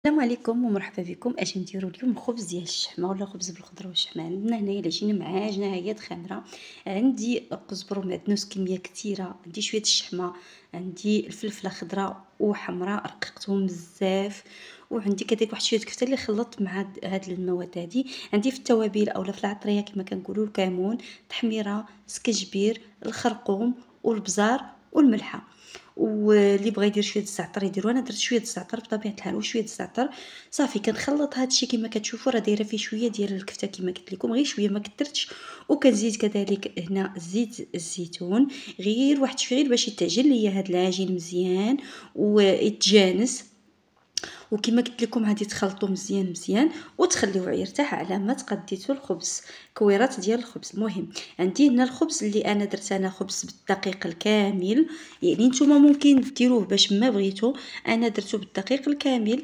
السلام عليكم ومرحبا بكم. اجي نديرو اليوم خبز ديال الشحمه ولا خبز بالخضره والشحمه. عندنا هنايا الا جينا مع عجنه هي خامره. عندي قزبر ومعدنوس كميه كثيره، عندي شويه الشحمه، عندي الفلفله خضراء وحمراء رققتهم بزاف، وعندي كذلك واحد شويه كفته اللي خلطت مع هاد المواد هادي. عندي في التوابل اولا في العطريه كما كنقولوا الكمون، التحميره، سكجبير، الخرقوم والبزار والملحه. واللي بغى يدير شويه الزعتر يديروا، انا درت شويه الزعتر بطبيعه الحال وشويه الزعتر. صافي كنخلط هادشي كما كتشوفوا، راه دايره فيه شويه ديال الكفته كما قلت لكم، غير شويه ما كثرتش. وكنزيد كذلك هنا زيت الزيتون، غير واحد شويه باش يتعجن ليا هاد العجين مزيان ويتجانس. وكما قلت لكم غادي تخلطوا مزيان مزيان وتخليوه يرتاح على ما تقديتوا الخبز، كويرات ديال الخبز. المهم عندي هنا الخبز اللي انا درت، انا خبز بالدقيق الكامل، يعني نتوما ممكن ديروه باش ما بغيتو، انا درته بالدقيق الكامل.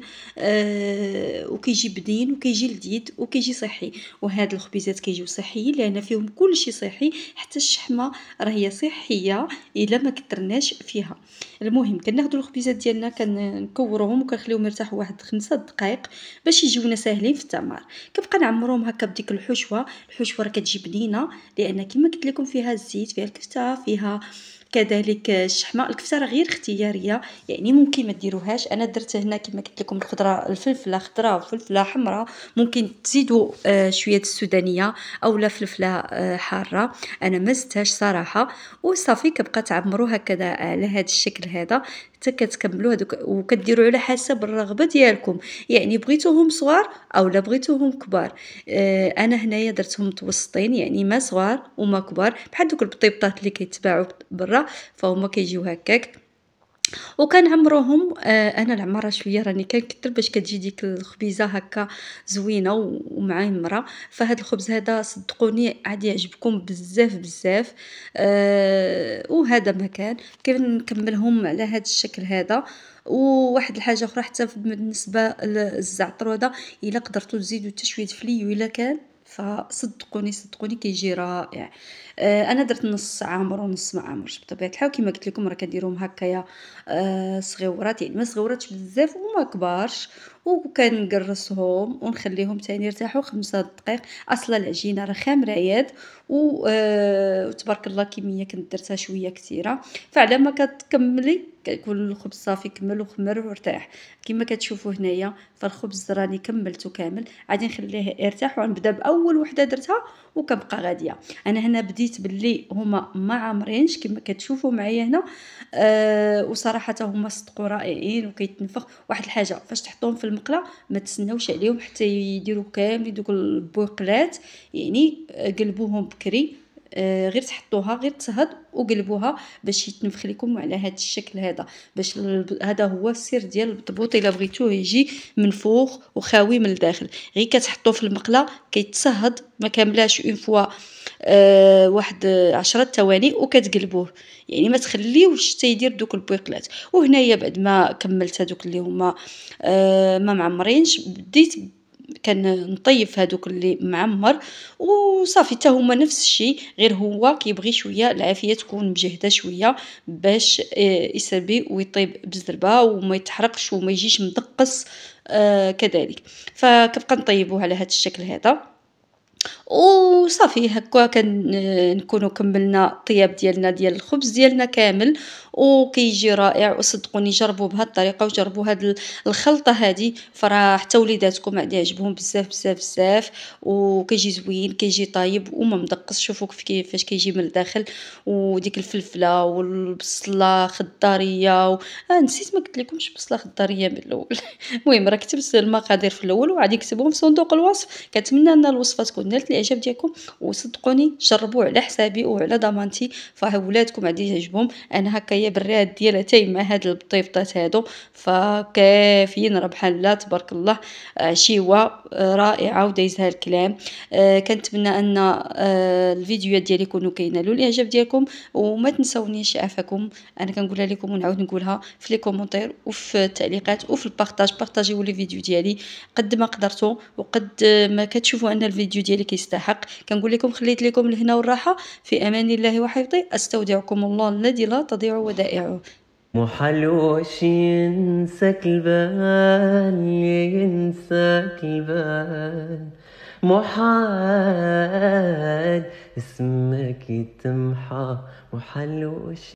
وكيجي بنين وكيجي لذيذ وكيجي صحي. وهاد الخبيزات كيجيو صحيين لان فيهم كلشي صحي، حتى الشحمه راهي صحيه الا ما كثرناش فيها. المهم كناخذوا الخبيزات ديالنا كنكوروهم وكنخليوهم يرتاحوا واحد 5 دقائق باش يجيونا ساهلين في التمار. كنبقى نعمرهم هكا بديك الحشوه. الحشوه راه كتجي بنينه لان كما قلت لكم فيها الزيت، فيها الكفته، فيها كذلك الشحمه. الكفته راه غير اختياريه، يعني ممكن ما ديروهاش. انا درت هنا كما قلت لكم الخضره، الفلفله خضراء وفلفله حمراء، ممكن تزيدوا شويه السودانيه اولا فلفله حاره. انا ما زدتهاش صراحه. وصافي كبقى تعمروا هكذا على هذا الشكل هذا حتى كتكملوا هذوك، وكديروا على حسب الرغبه ديالكم، يعني بغيتوهم صغار او لا بغيتوهم كبار. انا هنايا درتهم متوسطين، يعني ما صغار وما كبار، بحال دوك البطيبطات اللي كيتباعوا برا فهما كيجيو هكاك. وكنعمروهم. انا العماره شويه راني كنكثر باش كتجي ديك الخبيزه هكا زوينه ومعمره. فهاد الخبز هذا صدقوني غادي يعجبكم بزاف بزاف. وهذا ما كان كنكملهم على هذا الشكل هذا. وواحد الحاجه اخرى حتى بالنسبه للزعتر هذا، الا قدرتوا تزيدوا حتى شويه فليو الا كان، فصدقوني صدقوني كيجي رائع. انا درت نص عامر ونص ما عامرش بطبيعه الحال. كما قلت لكم راه كنديرهم هكايا صغيورات، يعني ما صغيوراتش بزاف وما كبارش. وكنقرصهم ونخليهم تاني يرتاحوا 5 دقائق. اصلا العجينه راه خامره ياد، وتبارك الله كميه كنت درتها شويه كثيره. فعلى ما كتكملي كيكون الخبز صافي كمل وخمر وارتاح. كما كتشوفوا هنايا فالخبز راني كملته كامل، غادي نخليه يرتاح ونبدا باول وحده درتها وكنبقى غاديه. انا هنا بديت باللي هما ما عامرينش كما كتشوفوا معايا هنا. وصراحه هما صدقوا رائعين وكيتنفخ. واحد الحاجه، فاش تحطوهم في المقله ما تسناوش عليهم حتى يديروا كامل دوك البويقلات، يعني قلبوهم بكري. غير تحطوها غير تهض وقلبوها باش يتنفخ لكم على هذا الشكل هذا. باش هذا هو السر ديال البطبوط الا بغيتوه يجي منفوخ وخاوي من الداخل. غير كتحطوه في المقله كيتصهد ما كاملاش اون فوا، واحد 10 ثواني وكتقلبوه، يعني ما تخليوش حتى يدير دوك البويقلات. وهنايا بعد ما كملت هذوك اللي هما ما معمرينش، بديت نطيف هذوك اللي معمر وصافي. حتى هما نفس الشيء، غير هو كيبغي شويه العافيه تكون مجهده شويه باش يسربي ويطيب بزربه وما يتحرقش وما يجيش مدقص كذلك. فكنبقى نطيبوه على هذا الشكل هذا وصافي. هكا نكونوا كملنا الطياب ديالنا ديال الخبز ديالنا كامل وكيجي رائع. وصدقوني جربوا بهذه الطريقه وجربوا هذه الخلطه هذه، فراه حتى وليداتكم غادي يعجبهم بزاف بزاف بزاف. وكيجي زوين كيجي طايب وما مدقص. شوفوا كيفاش كيجي من الداخل، وديك الفلفله والبصله خضاريه نسيت ما قلت لكمش بصله خضاريه من الاول. المهم راه كتبت المقادير في الاول وغادي نكتبهم في صندوق الوصف. كنتمنى ان الوصفه تكون نالت الاعجاب ديالكم، وصدقوني جربوا على حسابي وعلى ضمانتي، فولادكم غادي يعجبهم. انا هكايا بالراد ديالها تاي مع هاد البطيبطات هادو فكافيين، راه بحال لا تبارك الله عشيوه رائعه ودايزها الكلام. كنتمنى ان الفيديوهات ديالي يكونوا كينالوا الاعجاب ديالكم. وما تنسونيش عافاكم، انا كنقولها لكم ونعاود نقولها في لي كومونتير وفي التعليقات وفي البارطاج. بارطاجيو لي فيديو ديالي قد ما قدرتوا وقد ما كتشوفوا ان الفيديو ديالي كيستحق. كنقول لكم خليت لكم الهنا والراحه، في امان الله وحفظه. استودعكم الله الذي لا تضيع ودائعه. محلوش ينساك البال، ينساك البال، محال اسمك يتمحى، محلوش